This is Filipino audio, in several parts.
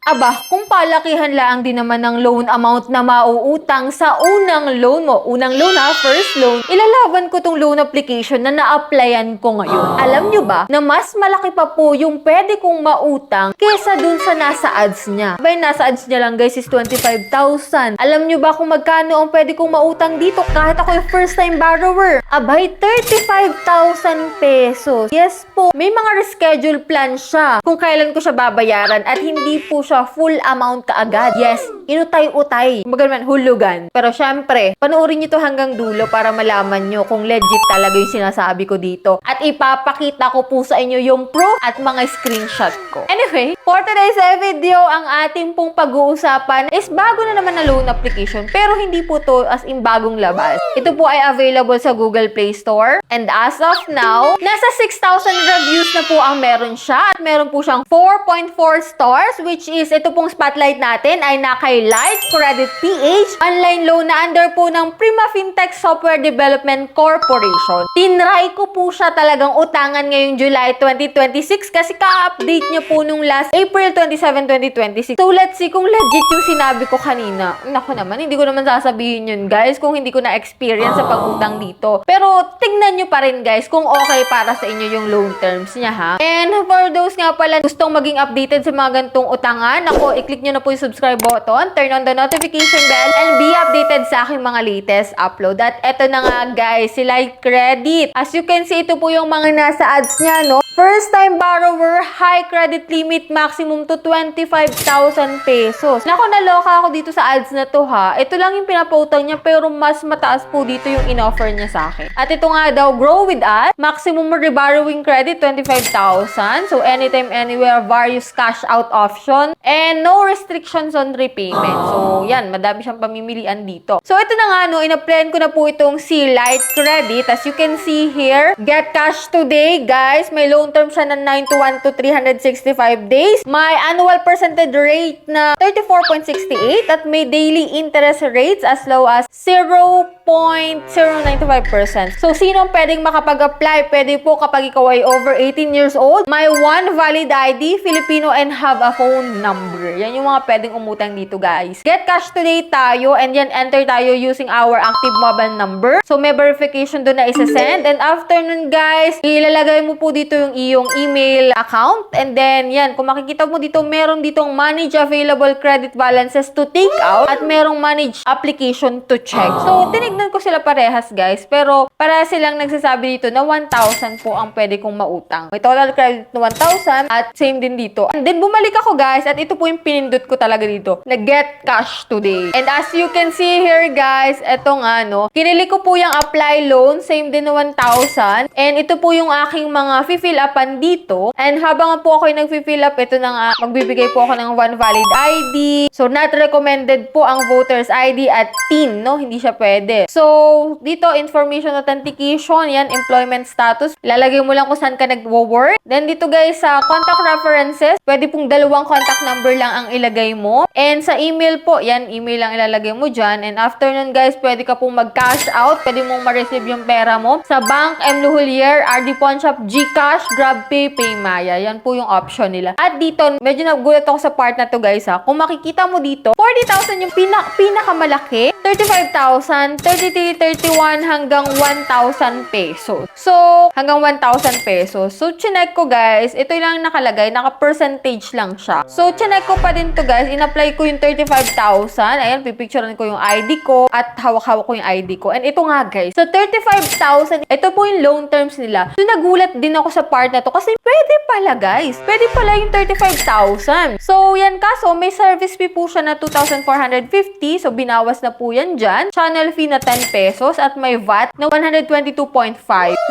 Aba, kung palakihan lang din naman ng loan amount na mauutang sa unang loan mo, unang loan ha, first loan, ilalaban ko tong loan application na na-applyan ko ngayon. Alam nyo ba na mas malaki pa po yung pwede kong mautang kesa dun sa nasa ads niya. Abay, nasa ads niya lang guys is 25,000. Alam nyo ba kung magkano ang pwede kong mautang dito kahit ako yung first time borrower? Abay, 35,000 pesos. Yes po, may mga reschedule plan siya kung kailan ko siya babayaran at hindi po siya full amount kaagad. Yes, inutay-utay. Kumbaga naman, hulugan. Pero syempre, panoorin nyo to hanggang dulo para malaman nyo kung legit talaga yung sinasabi ko dito. At ipapakita ko po sa inyo yung proof at mga screenshot ko. Anyway, for today's video, ang ating pong pag-uusapan is bago na naman na loan application. Pero hindi po to as in bagong labas. Ito po ay available sa Google Play Store. And as of now, nasa 6,000 reviews na po ang meron siya. At meron po siyang 4.4 stars, which is ito pong spotlight natin ay nakay Light Credit PH. Online loan na under po ng Prima Fintech Software Development Corporation. Tinry ko po siya talagang utangan ngayong July 2026 kasi ka-update niya po nung last April 27, 2026. So let's see kung legit yung sinabi ko kanina. Naku naman, hindi ko naman sasabihin yun guys kung hindi ko na-experience sa pag-utang dito. Pero tignan nyo pa rin guys kung okay para sa inyo yung loan terms niya ha. And for those nga pala gustong maging updated sa mga gantong utangan, ako, i-click nyo na po yung subscribe button, turn on the notification bell, and be updated sa aking mga latest upload. At eto na nga guys, si Light Credit. As you can see, ito po yung mga nasa ads niya, no? First time borrower, high credit limit, maximum to 25,000 pesos. Naku, naloka ako dito sa ads na to ha. Ito lang yung pinapautang niya pero mas mataas po dito yung in-offer niya sa akin. At ito nga daw, grow with us, maximum reborrowing credit, 25,000. So anytime, anywhere, various cash out option, and no restrictions on repayment. So yan, madami siyang pamimilian dito. So ito na nga, no, in-applyan ko na po itong si Light Credit. As you can see here, get cash today, guys. May loan term siya na 91 to 365 days. May annual percentage rate na 34.68 at may daily interest rates as low as 0.095%. So, sino pwedeng makapag-apply? Pwede po kapag ikaw ay over 18 years old, may one valid ID, Filipino, and have a phone number. Yan yung mga pwedeng umutang dito, guys. Get cash today tayo, and yan, enter tayo using our active mobile number. So, may verification doon na isa-send. And after nun, guys, ilalagay mo po dito yung iyong email account. And then, yan, kung makikita mo dito, meron ditong manage available credit balances to take out at merong manage application to check. So, tinignan ko sila parehas, guys. Pero, para silang nagsasabi dito na 1,000 po ang pwede kong mautang. May total credit na 1,000 at same din dito. And then, bumalik ako, guys, at ito po yung pinindot ko talaga dito na get cash today. And as you can see here, guys, eto nga, no, kinili ko po yung apply loan, same din na 1,000. And ito po yung aking mga fill upan dito. And habang po ako yung nag-fill up, ito na nga, magbibigay po ako ng one valid ID. So, not recommended po ang voter's ID at TIN, no? Hindi siya pwede. So, dito, information authentication, yan, employment status. Lalagay mo lang kung saan ka nag-work. Then, dito guys, sa contact references, pwede pong dalawang contact number lang ang ilagay mo. And sa email po, yan, email lang ilalagay mo dyan. And after nun guys, pwede ka pong mag-cash out. Pwede mong ma-receive yung pera mo sa Bank M. Luhulier, RD Pawn Shop, GCash, GrabPay, Paymaya. Yan po yung option nila. At dito, medyo nagulat ako sa part na to guys ha. Kung makikita mo dito, 40,000 yung pinakamalaki, 35,000, 33, 31 hanggang 1,000 pesos. So, hanggang 1,000 pesos. So, chinek ko guys, ito lang nakalagay, naka-percentage lang siya. So, chinek ko pa din to guys, in-apply ko yung 35,000. Ayan, pipicturean ko yung ID ko at hawak-hawak ko yung ID ko. And ito nga guys, so 35,000, ito po yung loan terms nila. So, nagulat din ako sa part na to kasi pwede pala guys. Pwede pala yung 35,000. So, yan kaso, may service fee po siya na 2,450. So, binawas na po yan dyan. Channel fee na 10 pesos at may VAT na 122.5.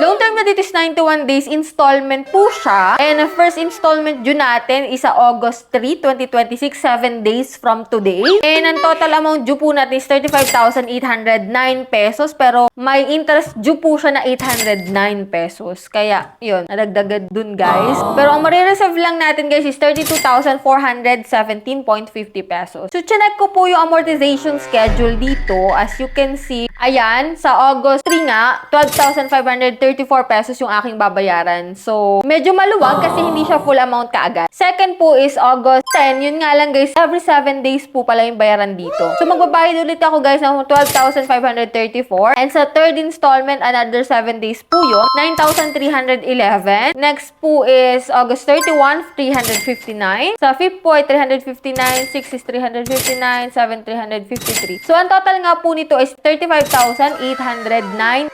Loan term na dito is 91 days. Installment po siya. And the first installment due natin is sa August 3, 2026, 7 days from today. And ang total amount due po natin is 35,809 pesos. Pero may interest due po siya na 809 pesos. Kaya, yun, nadagdagan dun guys. Pero ang marireserve lang natin guys is 32,417.50 pesos. So, chinek ko po yung amortization schedule dito. As you can see, Ayan, sa August 3 nga, 12,534 pesos yung aking babayaran. So, medyo maluwag kasi hindi siya full amount kaagad. Second po is August 10. Yun nga lang guys, every 7 days po pala yung bayaran dito. So, magbabayad ulit ako guys ng 12,534. And sa third installment, another 7 days po yun, 9,311. Next po is August 31, 359. Sa fifth po ay 359, 6 is 359, 7, 353. So, ang total nga po nito is 35,809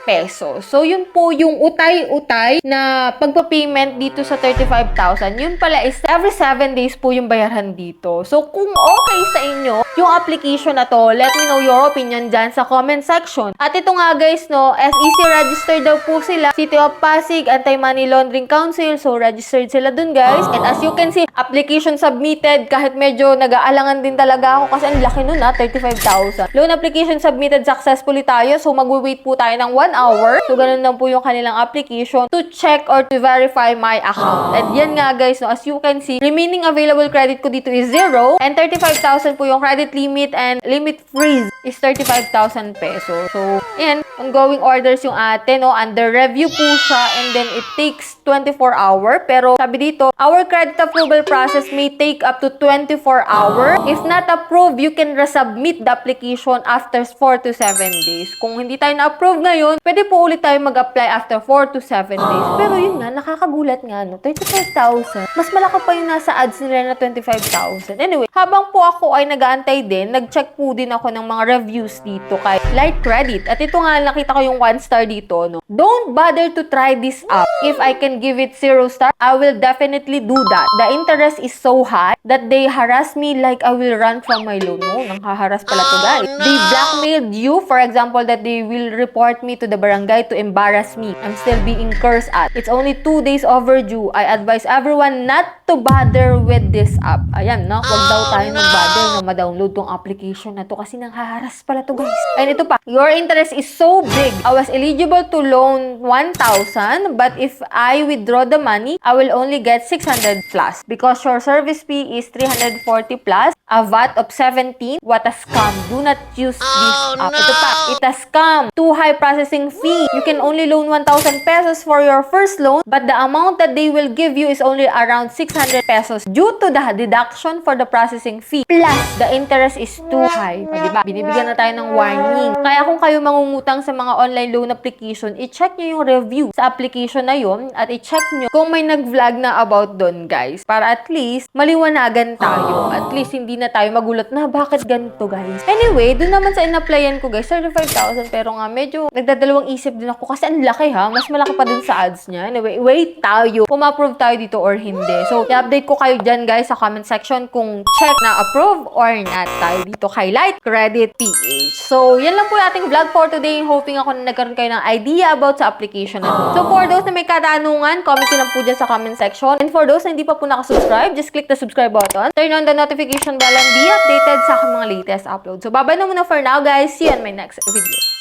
pesos. So, yun po yung utay-utay na pagpa-payment dito sa 35,000. Yun pala is every 7 days po yung bayaran dito. So, kung okay sa inyo yung application na to, let me know your opinion dyan sa comment section. At ito nga guys, no, SEC registered daw po sila. City of Pasig, Anti-Money Laundering Council. So, registered sila dun guys. And as you can see, application submitted. Kahit medyo nag-aalangan din talaga ako kasi ang laki nun 35,000. Loan application submitted successfully tayo. So, mag-wait po tayo ng 1 hour. So, ganun lang po yung kanilang application to check or to verify my account. And yan nga guys, no, as you can see, remaining available credit ko dito is 0. And 35,000 po yung credit limit and limit freeze is 35,000 pesos. So, yan, ongoing orders yung ate, no, under review po siya and then it takes 24 hour. Pero sabi dito, our credit approval process may take up to 24 hour. If not approved, you can resubmit the application after 4 to 7 days. Kung hindi tayo na-approve ngayon, pwede po ulit tayo mag-apply after 4 to 7 days. Pero yun nga, nakakagulat nga, no, 35,000. Mas malaki pa yung nasa ads nila na 25,000. Anyway, habang po ako ay nag-aantay din, nag-check po din ako ng mga reviews dito kay Light Credit. At ito nga, nakita ko yung 1 star dito, no. Don't bother to try this app. If I can give it 0 star, I will definitely do that. The interest is so high that they harass me like I will run from my loan. No, nanghaharas pala to guys. They blackmailed you, for example, that they will report me to the barangay to embarrass me. I'm still being cursed at. It's only 2 days overdue. I advise everyone not to bother with this app. Ayan, no? Huwag daw tayo mag-bother na ma-download tong application na to kasi nanghaharas pala to guys. And ito pa, your interest is so big. I was eligible to loan 1,000, but if I withdraw the money, I will only get 600 plus because your service fee is 340 plus, a VAT of 17. What a scam. Do not use this app. Ito pa, it's a scam. Too high processing fee. You can only loan 1,000 pesos for your first loan, but the amount that they will give you is only around 600 pesos due to the deduction for the processing fee. Plus, the interest is too high. O, diba? Binibigyan na tayo ng warning. Kaya kung kayo mangungutang sa mga online loan application, i-check nyo yung review sa application na yun at i-check nyo kung may nag-vlog na about doon, guys. Para at least, maliwanagan tayo. At least, hindi na tayo magulat na bakit ganito, guys. Anyway, doon naman sa in-applyan ko, guys, 35,000. Pero nga, medyo nagdadalawang isip din ako kasi ang laki, ha? Mas malaki pa din sa ads niya. Anyway, wait tayo kung ma-approve tayo dito or hindi. So, i-update ko kayo dyan, guys, sa comment section kung check na approve or not tayo dito kay Light Credit PH. So, yan lang po yung ating vlog for today. Hoping ako na nagkaroon kayo ng idea about sa application na to. So, for those na may katanungan, comment nyo lang po dyan sa comment section. And for those na hindi pa po nakasubscribe, just click the subscribe button. Turn on the notification bell and be updated sa aking mga latest upload. So, bye-bye na muna for now, guys. See you on my next video.